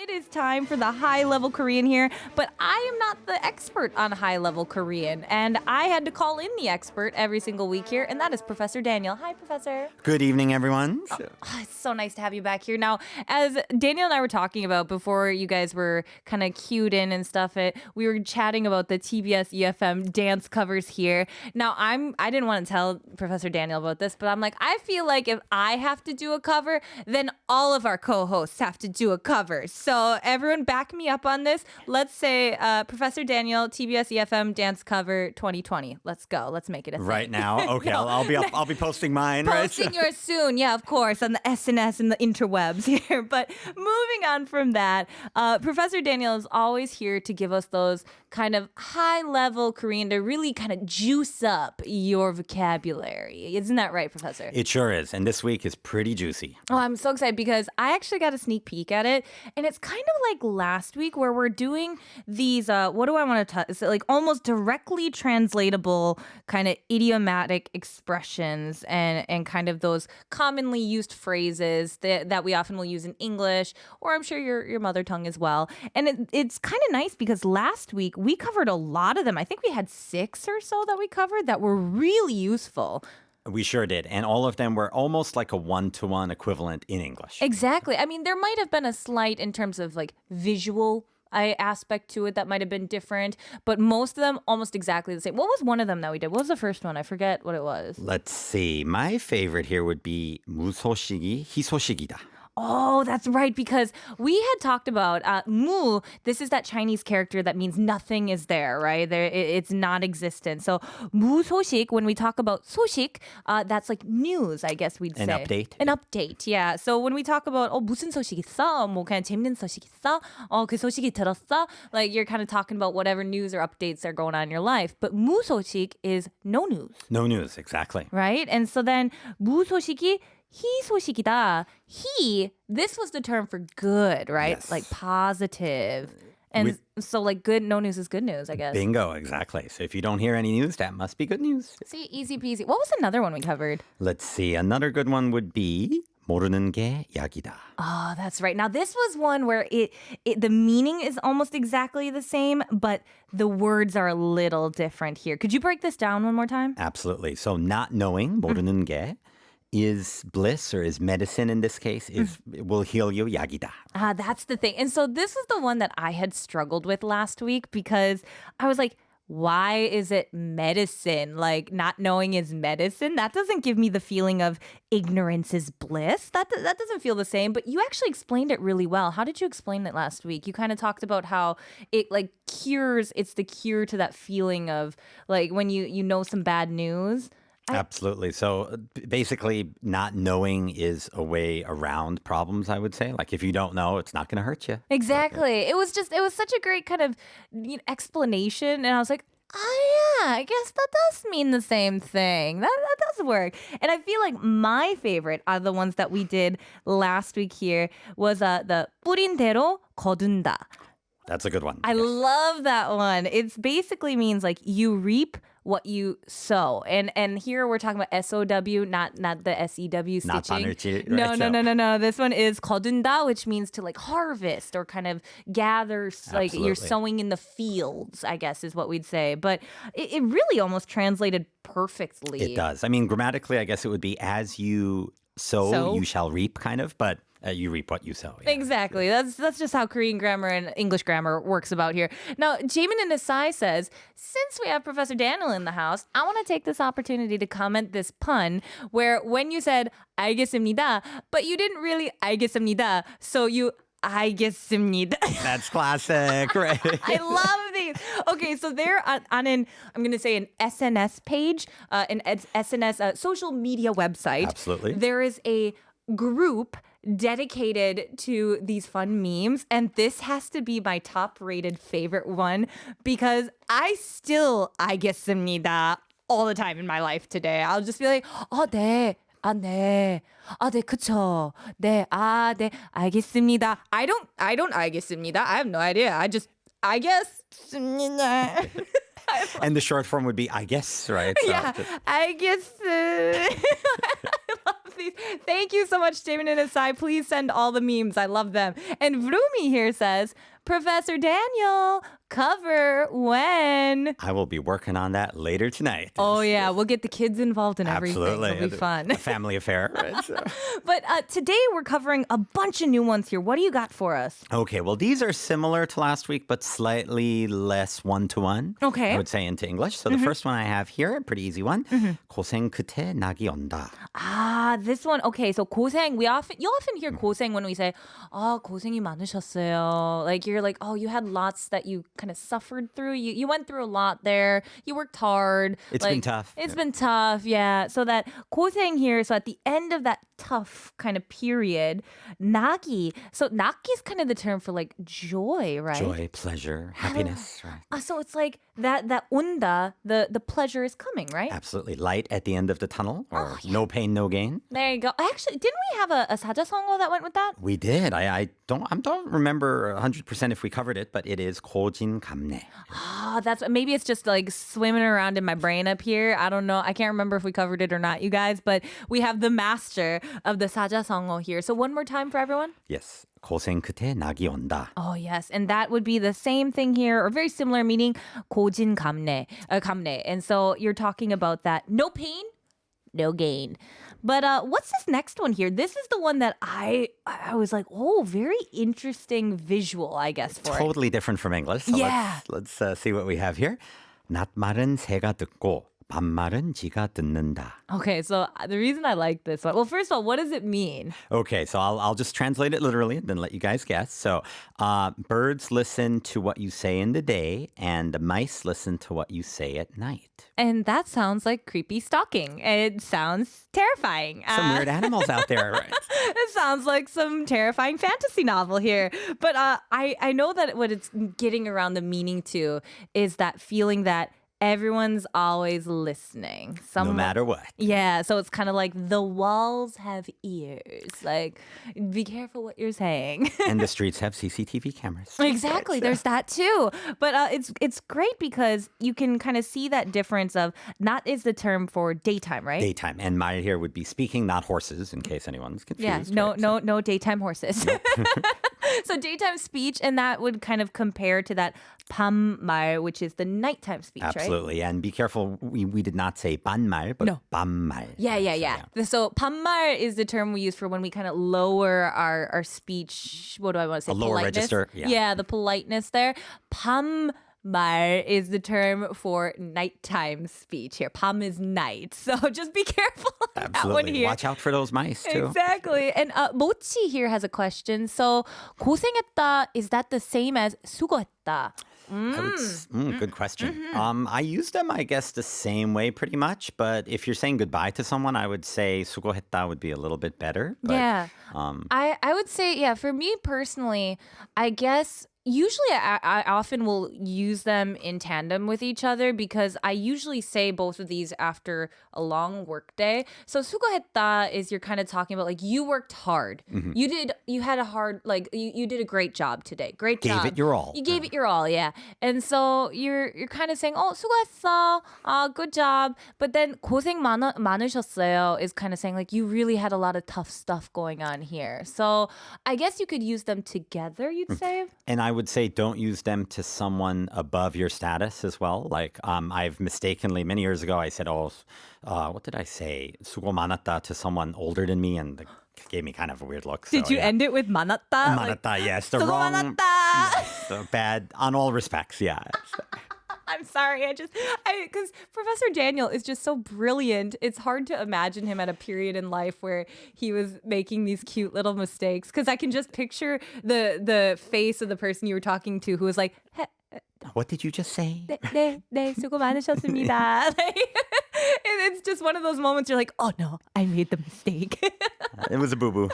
it is time for the high-level Korean here, but I am not the expert on high-level Korean, and I had to call in the expert every single week here, and that is Professor Daniel. Hi, Professor. Good evening, everyone. It's so nice to have you back here. Now, as Daniel and I were talking about before you guys were kind of cued in and stuff, we were chatting about the TBS EFM dance covers here. Now, I didn't want to tell Professor Daniel about this, but I'm like, I feel like if I have to do a cover, then all of our co-hosts have to do a cover. So everyone back me up on this. Let's say Professor Daniel, TBS EFM dance cover 2020. Let's go. Let's make it a thing. Right now? Okay, no. I'll be posting mine, posting right? yours soon. Yeah, of course, on the SNS and the interwebs here. But moving on from that, Professor Daniel is always here to give us those kind of high-level Korean to really kind of juice up your vocabulary. Isn't that right, Professor? It sure is. And this week is pretty juicy. Oh, I'm so excited because I actually got a sneak peek at it. And it's kind of like last week where we're doing these, what do I want to tell? It's like almost directly translatable kind of idiomatic expressions and kind of those commonly used phrases that we often will use in English, or I'm sure your mother tongue as well. And it's kind of nice because last week we covered a lot of them. I think we had 6 or so that we covered that were really useful. We sure did. And all of them were almost like a one-to-one equivalent in English. Exactly. I mean, there might have been a slight in terms of like visual aspect to it that might have been different, but most of them almost exactly the same. What was one of them that we did? What was the first one? I forget what it was. Let's see. My favorite here would be 무소식이 희소식이다. Oh, that's right, because we had talked about mu. This is that Chinese character that means nothing is there, right? It's non-existent. So 무소식, when we talk about 소식, that's like news, I guess we'd say. An update. An update, yeah. So when we talk about 무슨 소식 있어? 뭐 그냥 재밌는 소식 있어? 그 소식이 들었어? Like you're kind of talking about whatever news or updates are going on in your life. But 무소식 is no news. No news, exactly. Right? And so then 무소식이 희소식이다. This was the term for good, right? Yes. Like positive. And so like good, no news is good news, I guess. Bingo, exactly. So if you don't hear any news, that must be good news. See, easy peasy. What was another one we covered? Let's see. Another good one would be 모르는 게 약이다. Oh, that's right. Now, this was one where the meaning is almost exactly the same, but the words are a little different here. Could you break this down one more time? Absolutely. So not knowing, 모르는 게, is bliss or is medicine in this case, will heal you, 약이다. That's the thing. And so this is the one that I had struggled with last week because I was like, why is it medicine? Like not knowing is medicine? That doesn't give me the feeling of ignorance is bliss. That doesn't feel the same, but you actually explained it really well. How did you explain it last week? You kind of talked about how it like cures, it's the cure to that feeling of like when you know some bad news. Absolutely. So basically, not knowing is a way around problems, I would say. Like if you don't know, it's not going to hurt you. Exactly. It was such a great kind of explanation. And I was like, oh yeah, I guess that does mean the same thing. That does work. And I feel like my favorite are the ones that we did last week here was the 뿌린 대로 거둔다. That's a good one. I love that one. It basically means like you reap what you sow. And here we're talking about SOW, not the SEW stitching. Not 바늘질, right? No. This one is 거둔다, which means to like harvest or kind of gather, like you're sowing in the fields, I guess is what we'd say. But it really almost translated perfectly. It does. I mean, grammatically, I guess it would be as you sow, you shall reap, kind of, but you reap what you sow. Yeah. Exactly. That's just how Korean grammar and English grammar works about here. Now, Jamin in Asai says, since we have Professor Daniel in the house, I want to take this opportunity to comment this pun where when you said 알겠습니다, but you didn't really 알겠습니다, so you 알겠습니다. That's classic, right? I love these. Okay, so they're on I'm going to say an SNS page, an SNS social media website. Absolutely. There is a group dedicated to these fun memes, and this has to be my top-rated favorite one because I still 알겠습니다 all the time in my life today. I'll just be like, 네. 네. 네, 그쵸. 네, 네, 알겠습니다. I don't 알겠습니다. I have no idea. I just, 알겠습니다. And the short form would be, I guess, right? So yeah, I guess. I love these. Thank you so much, Damon and Asai. Please send all the memes. I love them. And Vroomy here says, Professor Daniel, cover when? I will be working on that later tonight. Oh, yeah. We'll get the kids involved in everything. Absolutely. It'll be fun. A family affair. Right? So. But today we're covering a bunch of new ones here. What do you got for us? Okay, well, these are similar to last week, but slightly less one-to-one. Okay. I would say into English. So the first one I have here, a pretty easy one. 고생 끝에 낙이 온다. Ah, this one. Okay, so 고생. You'll often hear 고생 when we say, "Oh, 고생이 많으셨어요." Like you're like, "Oh, you had lots that you kind of suffered through. You went through a lot there. You worked hard. It's been tough. It's been tough, yeah." So that 고생 here. So at the end of that tough kind of period, 낙이. So 낙이 is kind of the term for like joy, right? Joy, pleasure, happiness. Right? So it's like that 온다. The pleasure is coming, right? Absolutely. Light at the end of the tunnel, or no pain, no gain. There you go. Actually, didn't we have a 사자성어 that went with that? We did. I don't remember 100% if we covered it, but it is 고진감래. Ah, maybe it's just like swimming around in my brain up here. I don't know. I can't remember if we covered it or not, you guys, but we have the master of the 사자성어 here. So one more time for everyone. Yes. 고생 끝에 낙이 온다. Oh, yes. And that would be the same thing here, or very similar meaning, 고진감래. 감래. And so you're talking about that no pain, no gain. But what's this next one here? This is the one that I was like, oh, very interesting visual, I guess, for it. Totally different from English. So Yeah. let's see what we have here. 낮말은 새가 듣고 반말은 지가 듣는다. Okay, so the reason I like this one, well, first of all, what does it mean? Okay, so I'll just translate it literally and then let you guys guess. So birds listen to what you say in the day and the mice listen to what you say at night. And that sounds like creepy stalking. It sounds terrifying. Some weird animals out there, right? It sounds like some terrifying fantasy novel here. But I know that what it's getting around the meaning to is that feeling that everyone's always listening. No matter what. Yeah, so it's kind of like the walls have ears. Like, be careful what you're saying. And the streets have CCTV cameras. Exactly, there's that too. But it's great because you can kind of see that difference of not is the term for daytime, right? Daytime. And 말 here would be speaking, not horses, in case anyone's confused. Yeah, right? no daytime horses. So daytime speech, and that would kind of compare to that 밤말, which is the nighttime speech, right? Absolutely. And be careful, we did not say 반말, but No. 밤말. Yeah. So 밤말 is the term we use for when we kind of lower our speech. What do I want to say? A lower Politeness. register. Yeah. The politeness there. 밤말 is the term for nighttime speech here. 밤 is night. So just be careful on that one Absolutely. here. Watch out for those mice, too. Exactly. And 모치 here has a question. So 고생했다, is that the same as 수고했다? Good question. I use them, I guess, the same way pretty much. But if you're saying goodbye to someone, I would say 수고했다 would be a little bit better. But, Yeah. I would say, yeah, for me personally, I guess usually I often will use them in tandem with each other because I usually say both of these after a long work day. So 수고했다 is you're kind of talking about like you worked hard. You had a hard, like you did a great job today. Great job. Gave it your all. You gave it your all, yeah. And so you're kind of saying, oh, 수고했어. Good job. But then 고생 많으셨어요 is kind of saying like you really had a lot of tough stuff going on here. So I guess you could use them together, you'd say. And I would say don't use them to someone above your status as well. Like I've mistakenly, many years ago, I said, what did I say? 수고 많았다 to someone older than me and they gave me kind of a weird look. Did you end it with 많았다? 많았다, yes. The 수고 wrong, 많았다. yes, the bad, on all respects, yeah. I'm sorry. Because Professor Daniel is just so brilliant. It's hard to imagine him at a period in life where he was making these cute little mistakes. Because I can just picture the face of the person you were talking to who was like, What did you just say? 네, 수고 많으셨습니다. It's just one of those moments you're like, oh no, I made the mistake. It was a boo-boo.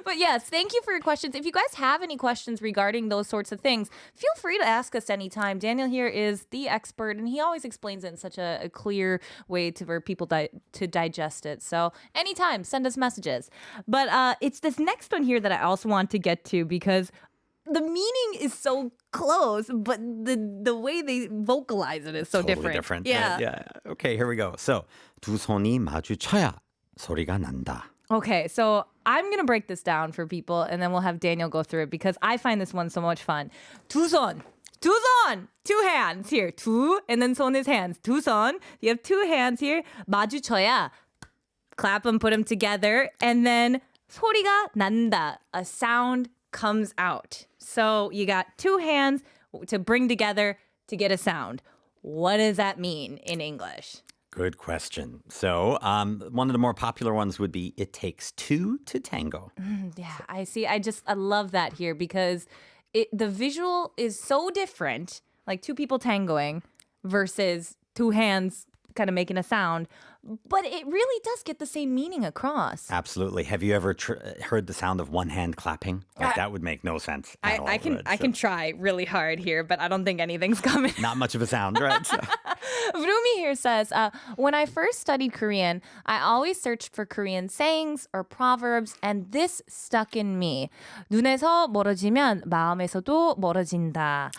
But yes, thank you for your questions. If you guys have any questions regarding those sorts of things, feel free to ask us anytime. Daniel here is the expert, and he always explains it in such a clear way for people to digest it. So anytime, send us messages. But it's this next one here that I also want to get to because the meaning is so close, but the way they vocalize it is so Totally different. Yeah. Okay, here we go. So, 두 손이 마주쳐야 소리가 난다. Okay, so I'm going to break this down for people and then we'll have Daniel go through it because I find this one so much fun. 두 손. Two hands here. 두, and then 손 is hands. 두 손. You have two hands here. 마주쳐야. Clap them, put them together. And then 소리가 난다. A sound comes out. So you got two hands to bring together to get a sound. What does that mean in English? Good question. So one of the more popular ones would be it takes two to tango. Yeah, I see. I love that here because the visual is so different, like two people tangoing versus two hands kind of making a sound, but it really does get the same meaning across. Absolutely. Have you ever heard the sound of one hand clapping? Like, that would make no sense at all. I can try really hard here, but I don't think anything's coming. Not much of a sound, right? So. Vroomi here says, when I first studied Korean, I always searched for Korean sayings or proverbs, and this stuck in me. 눈에서 멀어지면 마음에서도 멀어진다.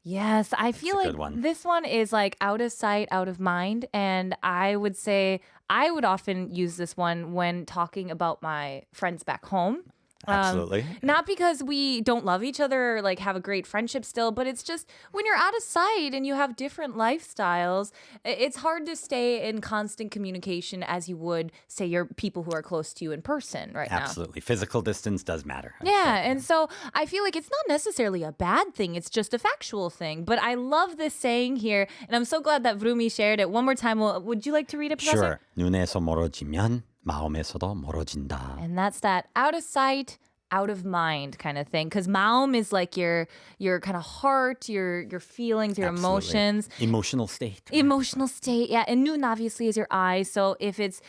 Yes, I feel like this one is like out of sight, out of mind. And I would say I would often use this one when talking about my friends back home. Absolutely. Not because we don't love each other or like have a great friendship still, but it's just when you're out of sight and you have different lifestyles, it's hard to stay in constant communication as you would say your people who are close to you in person right now. Absolutely. Physical distance does matter. Yeah, and so I feel like it's not necessarily a bad thing. It's just a factual thing. But I love this saying here, and I'm so glad that Vroomi shared it. One more time, would you like to read it, Professor? Sure. 눈에서 멀어지면 마음에서도 멀어진다. And that's that out of sight, out of mind kind of thing. Because maum is like your kind of heart, your feelings, your Absolutely. Emotions. Emotional state. Emotional state, yeah. And nun obviously is your eyes. So if it's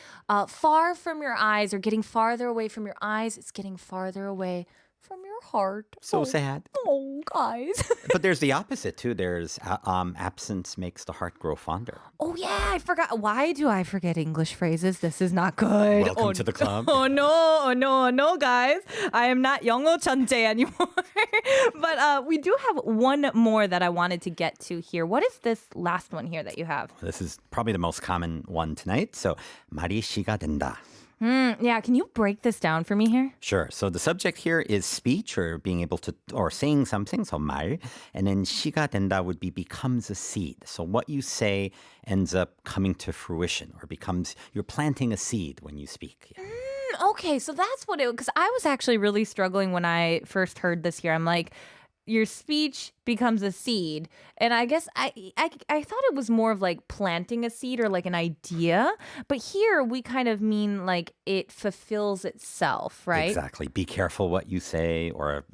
far from your eyes or getting farther away from your eyes, it's getting farther away from your heart. So sad. Oh, guys. But there's the opposite too. There's absence makes the heart grow fonder. Oh, yeah, I forgot. Why do I forget English phrases? This is not good. Welcome to the club. Oh, no, guys. I am not 한국어천재 anymore. But we do have one more that I wanted to get to here. What is this last one here that you have? This is probably the most common one tonight. So, 말이 시가 된다. Yeah, can you break this down for me here? Sure. So the subject here is speech or being able to, or saying something, so 말. And then 시가 된다 would be becomes a seed. So what you say ends up coming to fruition or becomes, you're planting a seed when you speak. Yeah. Okay, so that's what because I was actually really struggling when I first heard this here. I'm like, your speech becomes a seed. And I guess I thought it was more of like planting a seed or like an idea. But here we kind of mean like it fulfills itself, right? Exactly. Be careful what you say or,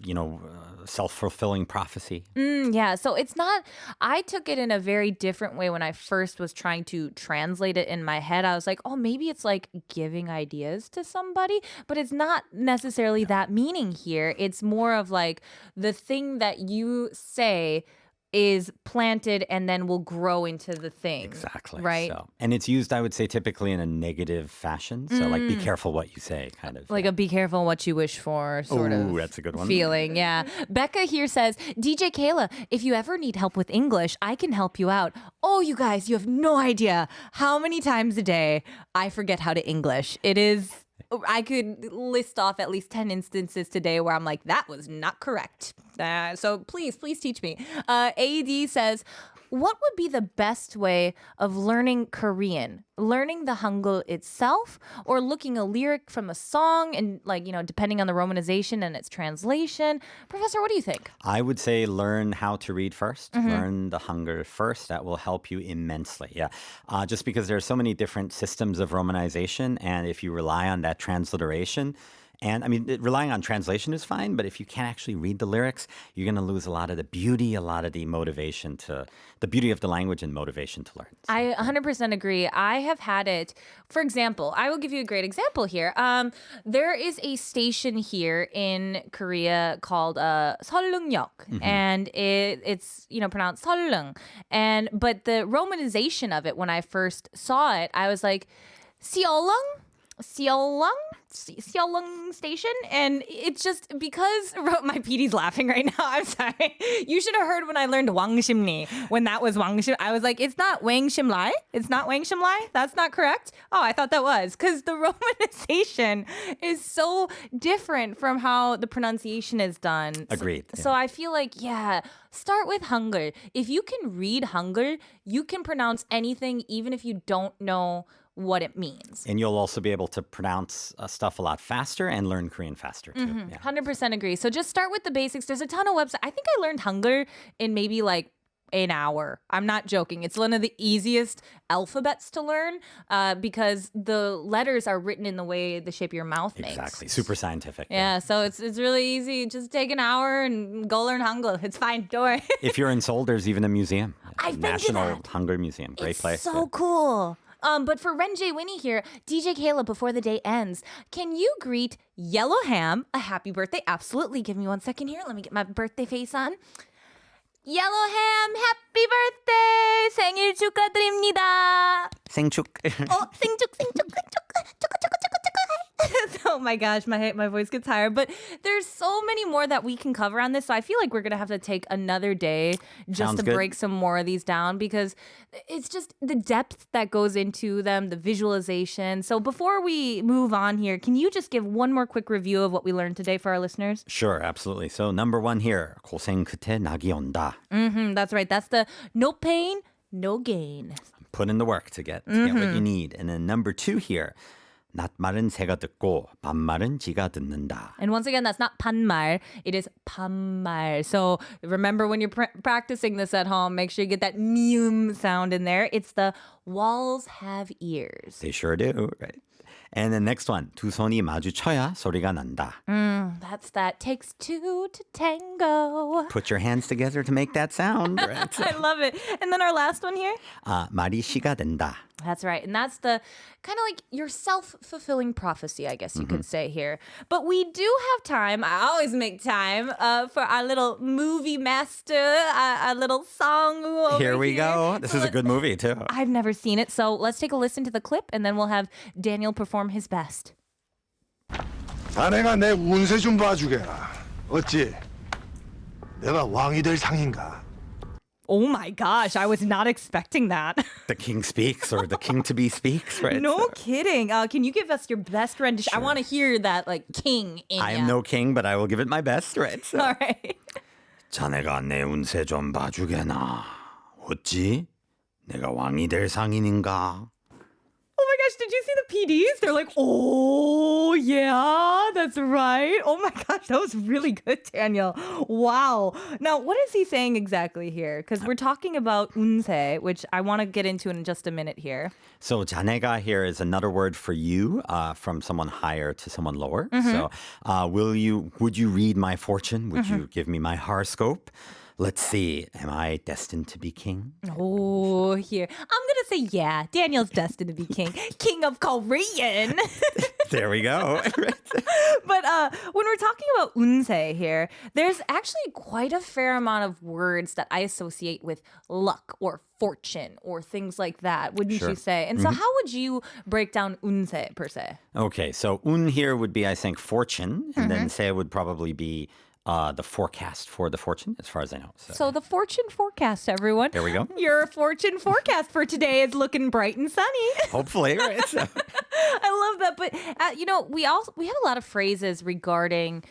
self-fulfilling prophecy. Yeah. So it's not, I took it in a very different way when I first was trying to translate it in my head. I was like, oh, maybe it's like giving ideas to somebody, but it's not necessarily that meaning here. It's more of like the thing that you say is planted and then will grow into the thing. Exactly. Right? So, and it's used, I would say, typically in a negative fashion. So like, be careful what you say, kind of. Like a be careful what you wish for sort of that's a good one. feeling. Yeah. Becca here says, DJ Kayla, if you ever need help with English, I can help you out. Oh, you guys, you have no idea how many times a day I forget how to English. It is... I could list off at least 10 instances today where I'm like, that was not correct. So please teach me. AD says, what would be the best way of learning Korean? Learning the Hangul itself or looking a lyric from a song and depending on the romanization and its translation? Professor, what do you think? I would say learn how to read first. Learn the Hangul first. That will help you immensely. Yeah. Just because there are so many different systems of romanization. And if you rely on that transliteration, and I mean, relying on translation is fine, but if you can't actually read the lyrics, you're going to lose a lot of the beauty, a lot of the motivation the beauty of the language and motivation to learn. So, I 100% agree. I have had it. For example, I will give you a great example here. There is a station here in Korea called 설릉역, and it's pronounced 설릉. But the romanization of it, when I first saw it, I was like, Seolung? Seolung Station, and it's just because my PD's laughing right now. I'm sorry. You should have heard when I learned Wangshimni. When that was Wangshim, I was like, it's not Wangshimlai. It's not Wangshimlai. That's not correct. Oh, I thought that was because the romanization is so different from how the pronunciation is done. Agreed. So I feel like start with Hangul. If you can read Hangul, you can pronounce anything, even if you don't know what it means. And you'll also be able to pronounce stuff a lot faster and learn Korean faster too. Mm-hmm. Yeah. 100% agree. So just start with the basics. There's a ton of websites. I think I learned Hangul in maybe like an hour. I'm not joking. It's one of the easiest alphabets to learn because the letters are written in the way the shape your mouth makes. Exactly. Super scientific. Yeah, so it's really easy. Just take an hour and go learn Hangul. It's fine. Don't worry. If you're in Seoul, there's even a museum. I've been to National that. Hangul Museum. Great It's place. so cool. But for Renjay Winnie here, DJ Kayla, before the day ends, can you greet Yellow Ham a happy birthday? Absolutely. Give me 1 second here. Let me get my birthday face on. Yellow Ham, happy birthday! 생일 축하드립니다. 생축. 생축. Oh my gosh, my voice gets higher. But there's so many more that we can cover on this. So I feel like we're going to have to take another day just Sounds to good. break some more of these down because it's just the depth that goes into them, the visualization. So before we move on here, can you just give one more quick review of what we learned today for our listeners? Sure, absolutely. So number 1 here. 고생 끝에 낙이 온다. That's right. That's the no pain, no gain. Put in the work to get what you need. And then number 2 here. 낮말은 새가 듣고 반말은 지가 듣는다. And once again, that's not 반말. It is 반말. So remember when you're practicing this at home, make sure you get that mium sound in there. It's the walls have ears. They sure do, right? And the next one. 두 손이 마주쳐야 소리가 난다. That's that takes two to tango. Put your hands together to make that sound, right? I love it. And then our last one here. 말이 시가 된다. That's right. And that's the kind of like your self-fulfilling prophecy, I guess you could say here. But we do have time. I always make time for our little movie master, our little song over Here we go. This is a good movie, too. I've never seen it. So let's take a listen to the clip and then we'll have Daniel perform his best. 자네가 내 운세 좀 봐주게라. 어찌 내가 왕이 될 상인가? Oh my gosh, I was not expecting that. The king speaks or the king to be speaks, right? No kidding. Can you give us your best rendition? I want to hear that like king in I ya. am no king, but I will give it my best, right? So. All right. 자네가 내 운세 좀 봐주게나. 어찌 내가 왕이 될 상인인가? Oh my gosh, did you see the PDs? They're like, oh, yeah, that's right. Oh my gosh, that was really good, Daniel. Wow. Now, what is he saying exactly here? Because we're talking about unse, which I want to get into in just a minute here. So 자네가 here is another word for you, from someone higher to someone lower. So would you read my fortune? Would you give me my horoscope? Let's see. Am I destined to be king? Oh, here. I'm going to say, yeah, Daniel's destined to be king. King of Korean. There we go. But when we're talking about unse here, there's actually quite a fair amount of words that I associate with luck or fortune or things like that, wouldn't Sure. you say? And so how would you break down unse per se? Okay, so un here would be, I think, fortune, and then se would probably be the forecast for the fortune, as far as I know. So the fortune forecast, everyone. There we go. Your fortune forecast for today is looking bright and sunny. Hopefully, right? So, I love that. But, we have a lot of phrases regarding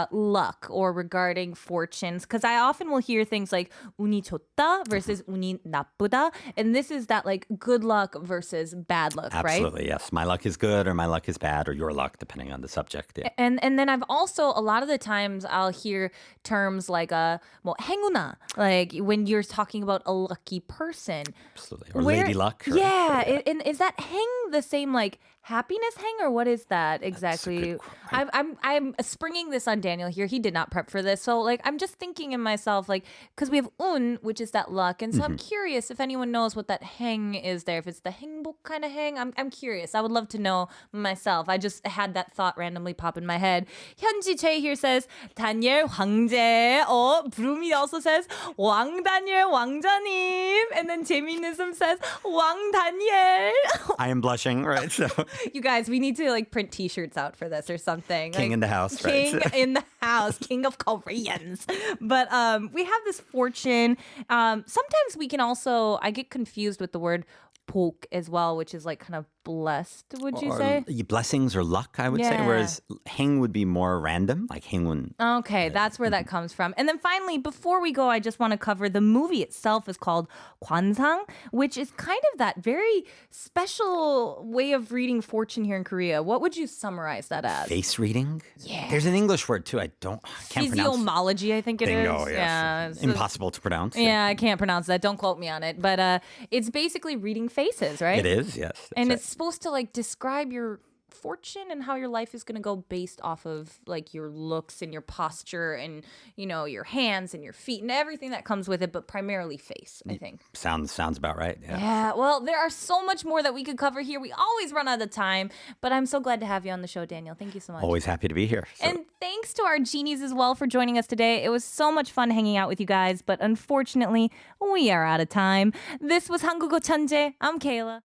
luck or regarding fortunes because I often will hear things like 운이 좋다 versus 운이 나쁘다. And this is that like good luck versus bad luck, right? absolutely, yes. My luck is good or my luck is bad or your luck, depending on the subject. Yeah. And then I've also, a lot of the times I'll hear terms like 뭐 행운아, like when you're talking about a lucky person. Absolutely. Or lady luck. Or, Yeah. And is that heng the same like happiness heng or what is that exactly? good question. I'm springing this on on Daniel here. He did not prep for this. So like I'm just thinking in myself, like, because we have un, which is that luck. And so I'm curious if anyone knows what that heng is there. If it's the 행복 kind of heng. I'm curious. I would love to know myself. I just had that thought randomly pop in my head. 현지 Che here says, Daniel 황제. Oh, Brumi also says, 왕 Daniel 왕자님. And then 재미있음 says, 왕 Daniel. I am blushing, right? So You guys, we need to like print t-shirts out for this or something. king like, in the house, King right? in the house, king of Koreans. But we have this fortune. Sometimes we can also, I get confused with the word 복 as well, which is like kind of blessed, would you say? Blessings or luck, I would say. Yeah. Whereas heng would be more random, like 행운. Okay, that's where that comes from. And then finally, before we go, I just want to cover the movie itself is called 관상, which is kind of that very special way of reading fortune here in Korea. What would you summarize that as? Face reading? Yeah. There's an English word too. I can't pronounce. Physiomology, I think it is. Bingo, yes. Yeah, so- Impossible to pronounce. Yeah, I can't pronounce that. Don't quote me on it. But it's basically reading faces, right? It is, yes. that's And right. it's supposed to like describe your fortune and how your life is going to go based off of like your looks and your posture and, you know, your hands and your feet and everything that comes with it, but primarily face, I think. Sounds about right. Yeah. Yeah, well, there are so much more that we could cover here. We always run out of time, but I'm so glad to have you on the show, Daniel. Thank you so much. Always happy to be here. So. And thanks to our genies as well for joining us today. It was so much fun hanging out with you guys, but unfortunately, we are out of time. This was 한국어천재. I'm Kayla.